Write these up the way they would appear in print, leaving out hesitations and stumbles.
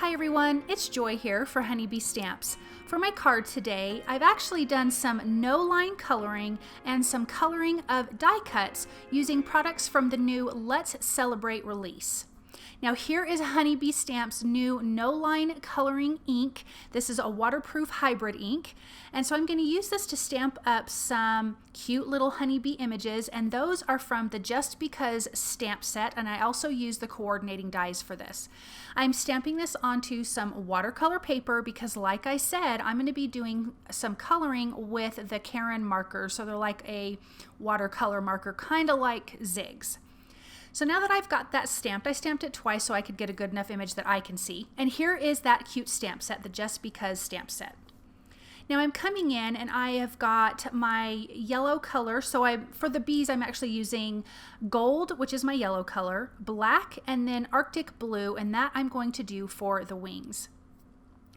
Hi everyone, it's Joy here for Honeybee Stamps. For my card today, I've actually done some no-line coloring and some coloring of die cuts using products from the new Let's Celebrate release. Now here is Honeybee Stamps' new no-line coloring ink. This is a waterproof hybrid ink. And so I'm going to use this to stamp up some cute little honeybee images, and those are from the Just Because stamp set, and I also use the coordinating dies for this. I'm stamping this onto some watercolor paper because, like I said, I'm going to be doing some coloring with the Karin Markers. So they're like a watercolor marker, kind of like zigs. So now that I've got that stamped, I stamped it twice so I could get a good enough image that I can see. And here is that cute stamp set, the Just Because stamp set. Now I'm coming in and I have got my yellow color. So for the bees, I'm actually using gold, which is my yellow color, black, and then Arctic blue, and that I'm going to do for the wings.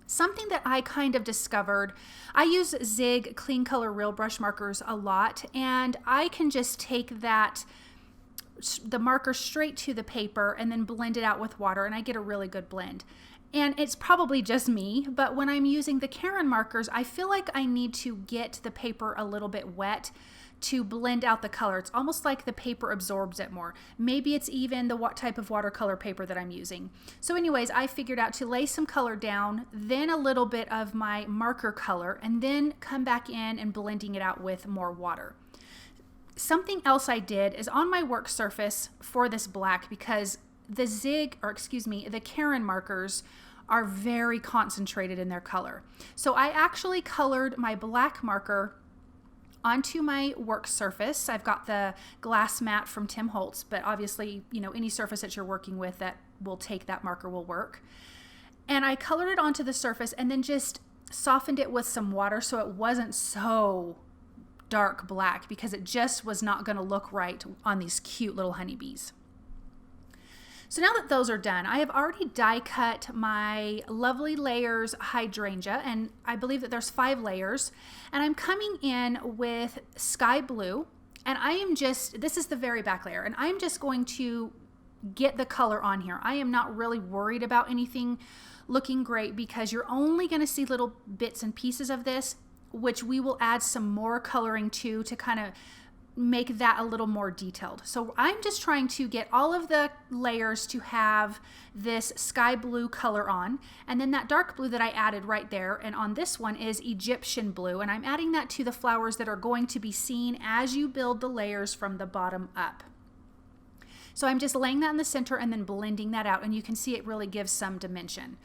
Something that I kind of discovered, I use Zig Clean Color Real Brush Markers a lot, and I can just take the marker straight to the paper and then blend it out with water, and I get a really good blend. And it's probably just me, but when I'm using the Karin Markers, I feel like I need to get the paper a little bit wet to blend out the color. It's almost like the paper absorbs it more. Maybe it's even the type of watercolor paper that I'm using. So anyways, I figured out to lay some color down, then a little bit of my marker color, and then come back in and blending it out with more water. Something else I did is on my work surface for this black, because the Karin Markers are very concentrated in their color. So I actually colored my black marker onto my work surface. I've got the glass mat from Tim Holtz, but obviously, any surface that you're working with that will take that marker will work. And I colored it onto the surface and then just softened it with some water so it wasn't so dark black, because it just was not going to look right on these cute little honeybees. So now that those are done, I have already die cut my Lovely Layers Hydrangea, and I believe that there's 5 layers, and I'm coming in with sky blue, and this is the very back layer, and I'm just going to get the color on here. I am not really worried about anything looking great, because you're only going to see little bits and pieces of this, which we will add some more coloring to kind of make that a little more detailed. So I'm just trying to get all of the layers to have this sky blue color on, and then that dark blue that I added right there, and on this one is Egyptian blue, and I'm adding that to the flowers that are going to be seen as you build the layers from the bottom up. So I'm just laying that in the center and then blending that out, and you can see it really gives some dimension.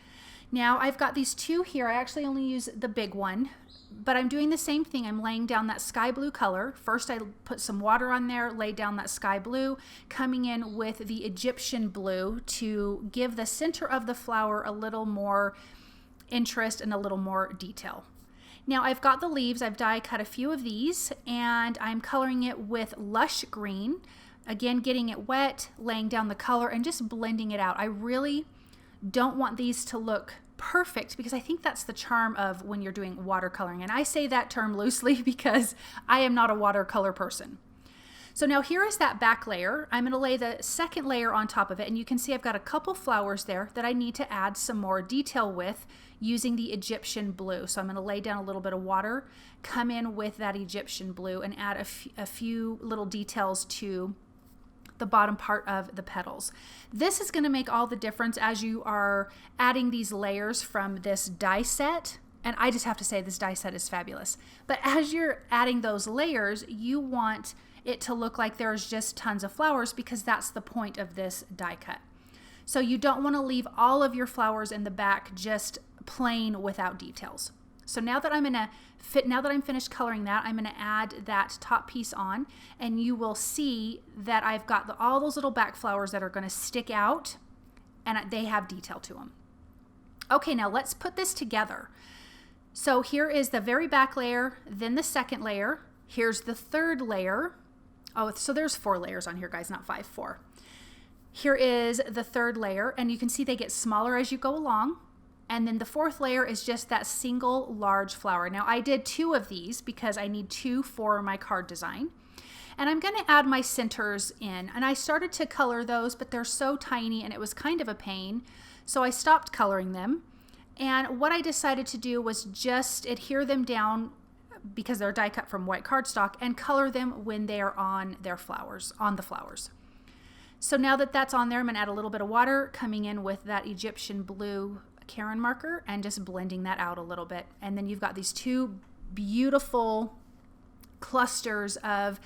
Now I've got these 2 here. I actually only use the big one, but I'm doing the same thing. I'm laying down that sky blue color. First I put some water on there, lay down that sky blue, coming in with the Egyptian blue to give the center of the flower a little more interest and a little more detail. Now I've got the leaves. I've die cut a few of these, and I'm coloring it with Lush green. Again, getting it wet, laying down the color, and just blending it out. I really don't want these to look perfect, because I think that's the charm of when you're doing watercoloring. And I say that term loosely because I am not a watercolor person. So now here is that back layer. I'm going to lay the second layer on top of it, and you can see I've got a couple flowers there that I need to add some more detail with using the Egyptian blue. So I'm going to lay down a little bit of water, come in with that Egyptian blue, and add a few little details to the bottom part of the petals. This is going to make all the difference as you are adding these layers from this die set. And I just have to say, this die set is fabulous. But as you're adding those layers, you want it to look like there's just tons of flowers, because that's the point of this die cut. So you don't want to leave all of your flowers in the back just plain without details. So now that I'm finished coloring that, I'm going to add that top piece on, and you will see that I've got all those little back flowers that are going to stick out, and they have detail to them. Okay, now let's put this together. So here is the very back layer, then the second layer. Here's the third layer. Oh, so there's 4 layers on here, guys, not 5, 4. Here is the third layer, and you can see they get smaller as you go along. And then the 4th layer is just that single large flower. Now I did 2 of these because I need 2 for my card design. And I'm going to add my centers in. And I started to color those, but they're so tiny and it was kind of a pain. So I stopped coloring them. And what I decided to do was just adhere them down because they're die cut from white cardstock and color them when they are on their flowers, on the flowers. So now that that's on there, I'm gonna add a little bit of water, coming in with that Egyptian blue Karin marker and just blending that out a little bit. And then you've got these two beautiful clusters of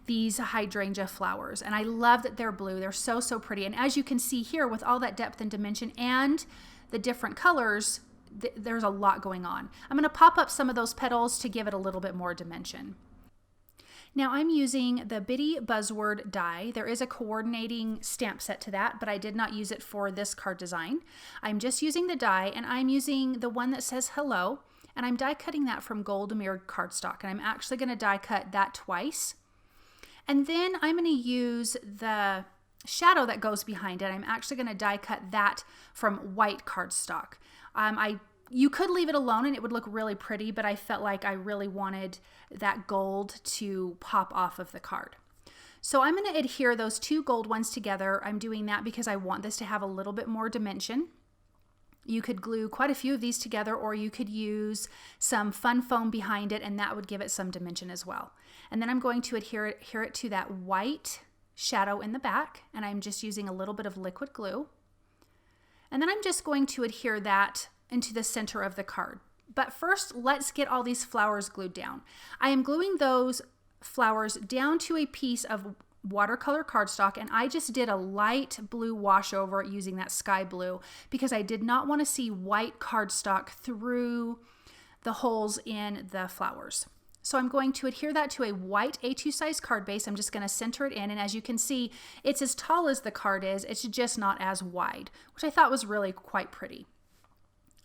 these hydrangea flowers. And I love that they're blue. They're so, so pretty. And as you can see here with all that depth and dimension and the different colors, there's a lot going on. I'm going to pop up some of those petals to give it a little bit more dimension. Now I'm using the Bitty Buzzword die. There is a coordinating stamp set to that, but I did not use it for this card design. I'm just using the die, and I'm using the one that says hello, and I'm die cutting that from gold mirrored cardstock, and I'm actually going to die cut that twice. And then I'm going to use the shadow that goes behind it. I'm actually going to die cut that from white cardstock. You could leave it alone and it would look really pretty, but I felt like I really wanted that gold to pop off of the card. So I'm going to adhere those two gold ones together. I'm doing that because I want this to have a little bit more dimension. You could glue quite a few of these together, or you could use some fun foam behind it, and that would give it some dimension as well. And then I'm going to adhere it to that white shadow in the back, and I'm just using a little bit of liquid glue. And then I'm just going to adhere that into the center of the card. But first, let's get all these flowers glued down. I am gluing those flowers down to a piece of watercolor cardstock, and I just did a light blue wash over it using that sky blue because I did not want to see white cardstock through the holes in the flowers. So I'm going to adhere that to a white A2 size card base. I'm just going to center it in, and as you can see, it's as tall as the card is, it's just not as wide, which I thought was really quite pretty.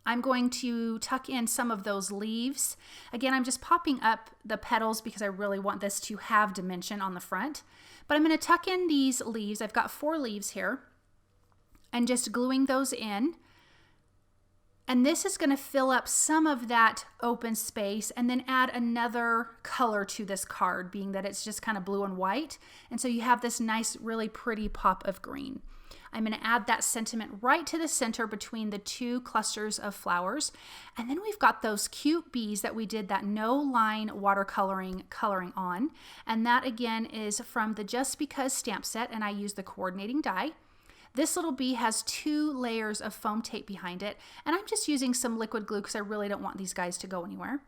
I'm going to tuck in some of those leaves. Again, I'm just popping up the petals because I really want this to have dimension on the front. But I'm going to tuck in these leaves. I've got 4 leaves here, and just gluing those in. And this is going to fill up some of that open space and then add another color to this card, being that it's just kind of blue and white. And so you have this nice, really pretty pop of green. I'm going to add that sentiment right to the center between the two clusters of flowers. And then we've got those cute bees that we did that no line watercoloring on. And that again is from the Just Because stamp set, and I use the coordinating die. This little bee has 2 layers of foam tape behind it, and I'm just using some liquid glue because I really don't want these guys to go anywhere.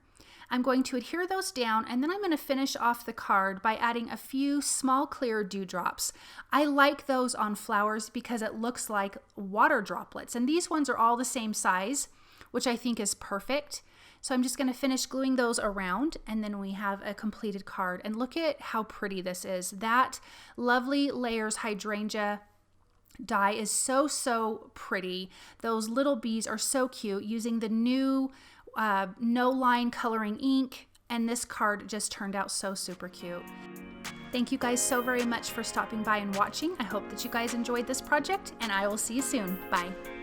I'm going to adhere those down, and then I'm going to finish off the card by adding a few small clear dewdrops. I like those on flowers because it looks like water droplets, and these ones are all the same size, which I think is perfect. So I'm just going to finish gluing those around, and then we have a completed card. And look at how pretty this is. That lovely layers hydrangea die is so, so pretty. Those little bees are so cute using the new no line coloring ink, and this card just turned out so super cute. Thank you guys so very much for stopping by and watching. I hope that you guys enjoyed this project, and I will see you soon. Bye.